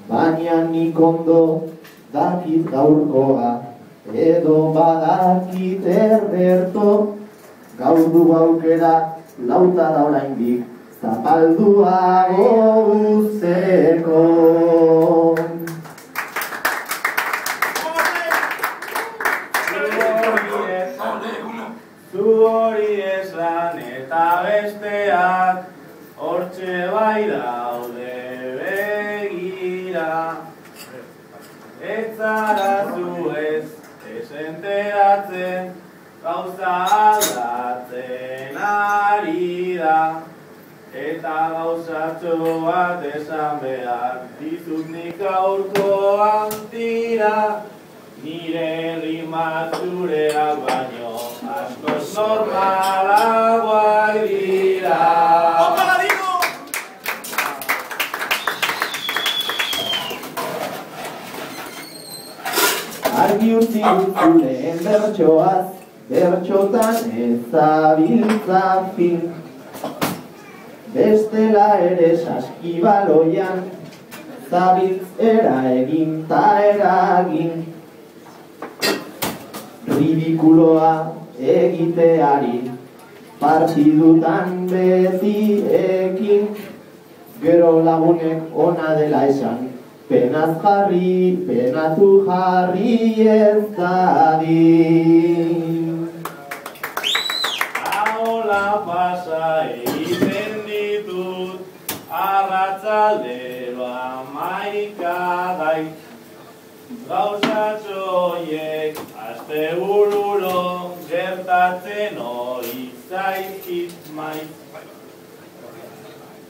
Baina nik ondo dakit gaurkoa, edo badakit erderto, gaur du aukera lauta da oraindik, zapalduago uzteko. Zu hori esan eta besteak hortxe bai daude begira. Ez zara zu ez enteratzen, gauza aldatzen ari da. Eta gauzatxo bat esan behar dizut nik gaurkoan tira. Nire rimak zureak baino askoz normalagoak dira. Argi utzi duzuleen bertsoaz, bertxotan ezabiltza fin. Bestela ere saskibaloian, zabiltz era egin ta eragin. Ridikuloa egiteari, partidutan beti ekin. Gero lagunek ona dela esan, penaz jarri, penatu jarri ez dadin. Ahola pasa egiten ditut, arratzaldero 11 gait. Gauzatxoiek astebururo gertatzen hori zaizkit maiz.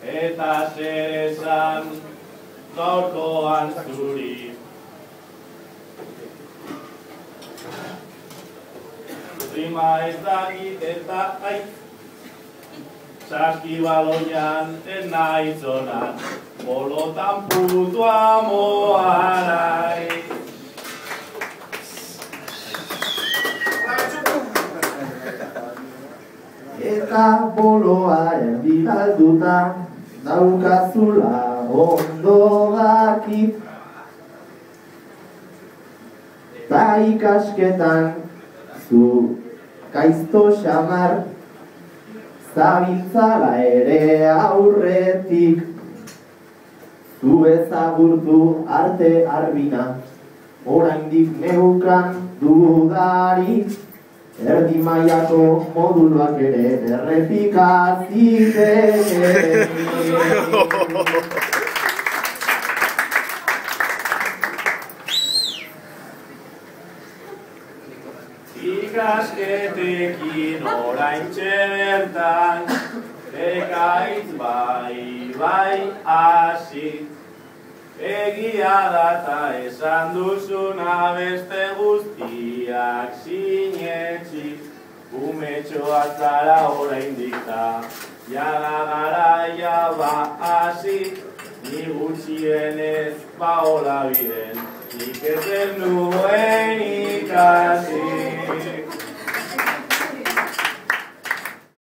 Eta zer esan gaurkoan zuri. Rima ez dakit eta aiz, saskibaloian ez naiz onan, bolotan putua moanai. Eta boloa erdi galduta, daukazula ondo dakit. Ta ikasketan zu gaizto xamar, zabiltzala ere aurretik. Zu ezagurtu arte arbina, oraindik neukan dudarik. Erdi mailako moduluak ere errepikazitek. Ikasketekin oraintxe bertan, ekaitz bai hasi. Egia data esan duzuna beste guztiak sinetxi. Umetxoa zara oraindik da, jada garaia hasi. Ni gutxienez paola biren, nik ez den nuen ikasi.